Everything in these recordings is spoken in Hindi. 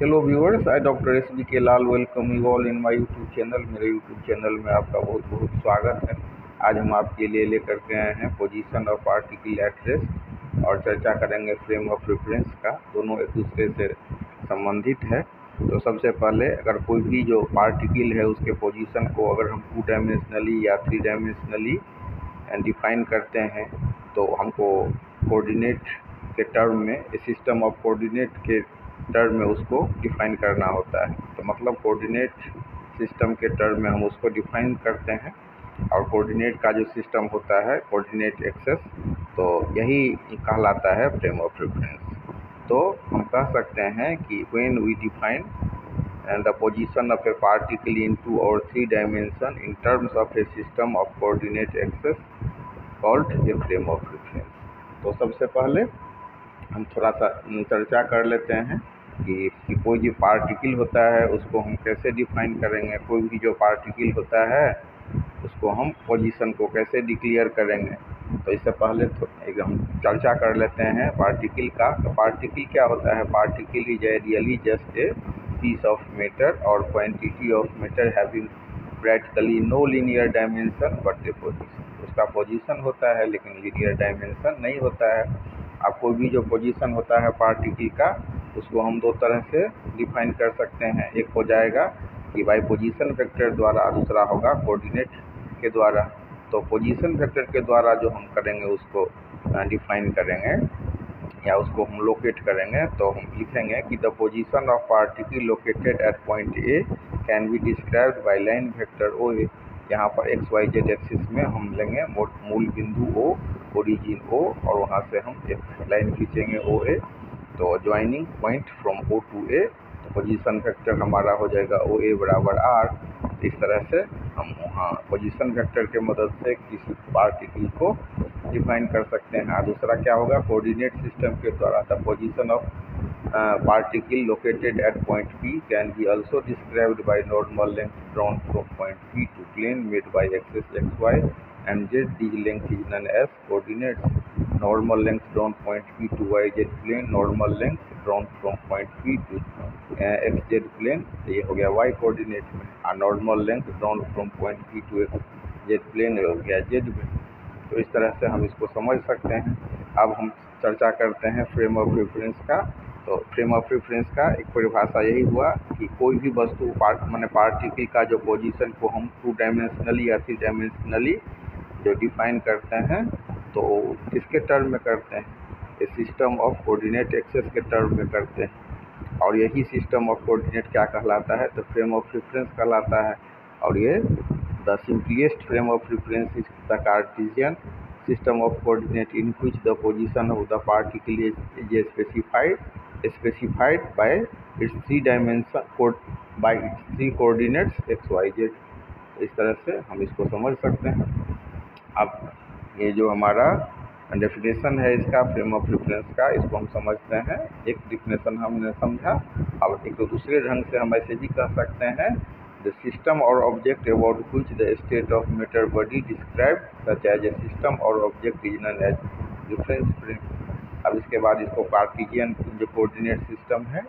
Hello viewers, I doctor S B K Lal welcome you all in my YouTube channel. मेरे यूट्यूब चैनल में आपका बहुत बहुत स्वागत है। आज हम आपके लिए लेकर के आए हैं position of particle at rest और चर्चा करेंगे फ्रेम ऑफ रेफरेंस का। दोनों एक दूसरे से संबंधित है। तो सबसे पहले अगर कोई भी जो पार्टिकल है उसके पोजीशन को अगर हम 2 डायमेंशनली या 3 डायमेंशनली डिफाइन करते हैं तो हमको कोऑर्डिनेट के टर्म में, सिस्टम ऑफ कोऑर्डिनेट के टर्म में उसको डिफाइन करना होता है। तो मतलब कोऑर्डिनेट सिस्टम के टर्म में हम उसको डिफाइन करते हैं और कोऑर्डिनेट का जो सिस्टम होता है कोऑर्डिनेट एक्सेस, तो यही कहलाता है फ्रेम ऑफ रेफरेंस। तो हम कह सकते हैं कि when we define the position of a particle in 2 और 3 dimension in terms of a system of coordinate axes called a frame of reference. तो सबसे पहले हम थोड़ा सा चर्चा कर लेते हैं कि कोई भी पार्टिकल होता है उसको हम कैसे डिफाइन करेंगे। कोई भी जो पार्टिकल होता है उसको हम पोजीशन को कैसे डिक्लेयर करेंगे। तो इससे पहले एक हम चर्चा कर लेते हैं पार्टिकल का। तो पार्टिकल क्या होता है? Particle is really just a piece of matter और quantity of matter having practically no linear dimension but a position. उसका पोजीशन होता है लेकिन लीनियर डायमेंशन नहीं होता है। अब कोई भी जो पोजीशन होता है पार्टिकल का उसको हम 2 तरह से डिफाइन कर सकते हैं। एक हो जाएगा कि बाई पोजीशन वेक्टर द्वारा, दूसरा होगा कोऑर्डिनेट के द्वारा। तो पोजीशन वेक्टर के द्वारा जो हम करेंगे उसको डिफाइन करेंगे या उसको हम लोकेट करेंगे, तो हम लिखेंगे कि the position of particle located at point A can be described by line vector O A. यहाँ पर एक्स वाई जेड एक्सिस में हम लेंगे मूल बिंदु ओ, ओरिजिन ओ, और वहाँ से हम एक लाइन खींचेंगे ओ ए। तो joining point from O to A, तो पोजीशन वेक्टर हमारा हो जाएगा ओ ए बराबर आर। इस तरह से हम वहाँ पोजीशन वेक्टर के मदद से किसी पार्टिकल को डिफाइन कर सकते हैं। दूसरा क्या होगा? कोऑर्डिनेट सिस्टम के द्वारा the position of particle located at point P can be also described by normal length drawn from point P to plane made by axis xy and z. This length is known as coordinates. Normal length drawn point P to yz plane, normal length drawn from point P to xz plane, ये हो गया y कोऑर्डिनेट में, और normal length drawn from point P to xz plane हो गया z में। तो इस तरह से हम इसको समझ सकते हैं। अब हम चर्चा करते हैं फ्रेम ऑफ रेफरेंस का। तो फ्रेम ऑफ रेफरेंस का एक परिभाषा यही हुआ कि कोई भी वस्तु पार्टिकल का जो पोजीशन को हम 2 डायमेंशनली या 3 डायमेंशनली जो डिफाइन करते हैं तो किसके टर्म में करते हैं? ये सिस्टम ऑफ कोऑर्डिनेट एक्सेस के टर्म में करते हैं। और यही सिस्टम ऑफ कोऑर्डिनेट क्या कहलाता है? तो फ्रेम ऑफ रेफरेंस कहलाता है। और ये the simplest frame of reference is the Cartesian system of coordinate in which the position of the particle is specified by its 3 dimension by its 3 coordinates x y z। इस तरह से हम इसको समझ सकते हैं। अब ये जो हमारा डेफिनेशन है इसका फ्रेम ऑफ रेफरेंस का, इसको हम समझते हैं। एक डेफिनेशन हमने समझा, अब एक तो दूसरे ढंग से हम ऐसे भी कह सकते हैं the system or object about which the state of matter body described such as a system or object is known as reference frame। अब इसके बाद इसको कार्टेशियन जो कोऑर्डिनेट सिस्टम है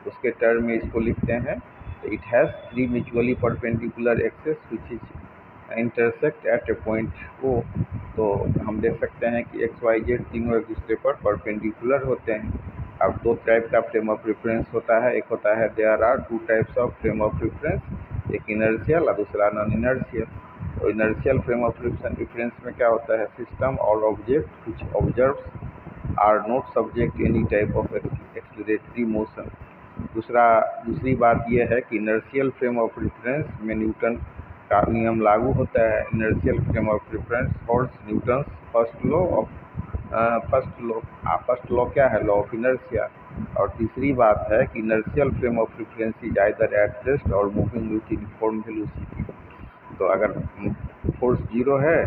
उसके टर्म में इसको लिखते हैं। तो it has 3 mutually perpendicular axes which is intersect at a point O. तो हम देख सकते हैं कि एक्स वाई जेड तीनों एक दूसरे पर परपेंडिकुलर होते हैं। अब 2 टाइप का फ्रेम ऑफ रेफरेंस होता है। एक होता है there are 2 types of frame of reference, एक इनर्शियल और दूसरा नॉन इनर्शियल। तो इनर्शियल फ्रेम ऑफ रेफरेंस में क्या होता है? सिस्टम और object which observes are not subject any type of acceleratory motion. दूसरी बात यह है कि इनर्शियल फ्रेम ऑफ रेफरेंस में न्यूटन का नियम लागू होता है। इनर्शियल फ्रेम ऑफ रेफरेंस और न्यूटन्स फर्स्ट लॉ क्या है? Law of inertia. और तीसरी बात है कि inertial frame of reference is either at rest और मूविंग विथ यूनिफॉर्म वेलोसिटी। तो अगर फोर्स 0 है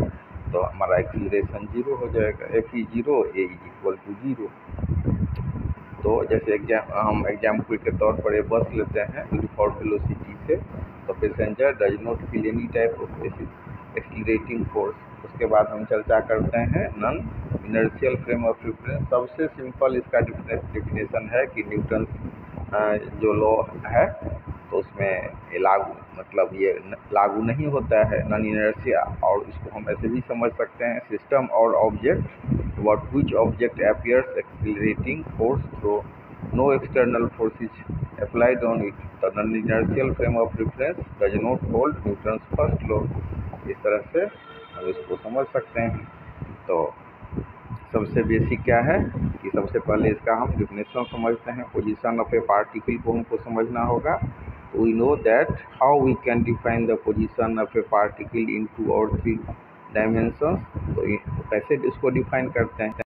तो हमारा एक्सीलरेशन 0 हो जाएगा, F E 0 a is equal to 0। तो जैसे हम एग्जाम्पल के तौर पर ये बस लेते हैं यूनिफॉर्म वेलोसिटी से, तो passenger does not feel any type of accelerating force. उसके बाद हम चर्चा करते हैं non inertial frame of reference. सबसे सिंपल इसका डेफिनेशन है कि न्यूटन जो लॉ है तो उसमें ये लागू मतलब ये लागू नहीं होता है, नॉन इनर्शिया। और इसको हम ऐसे भी समझ सकते हैं, सिस्टम और object what which object appears accelerating force through no external force is applied on it, the non-inertial frame of reference does not hold Newton's first law। इस तरह से हम इसको समझ सकते हैं। तो सबसे बेसिक क्या है कि सबसे पहले इसका हम डिफिनेशन समझते हैं। पोजीशन ऑफ ए पार्टिकल को हमको समझना होगा। We know that how we can define the position of a particle in 2 और 3 डायमेंशंस। तो कैसे इसको डिफाइन करते हैं।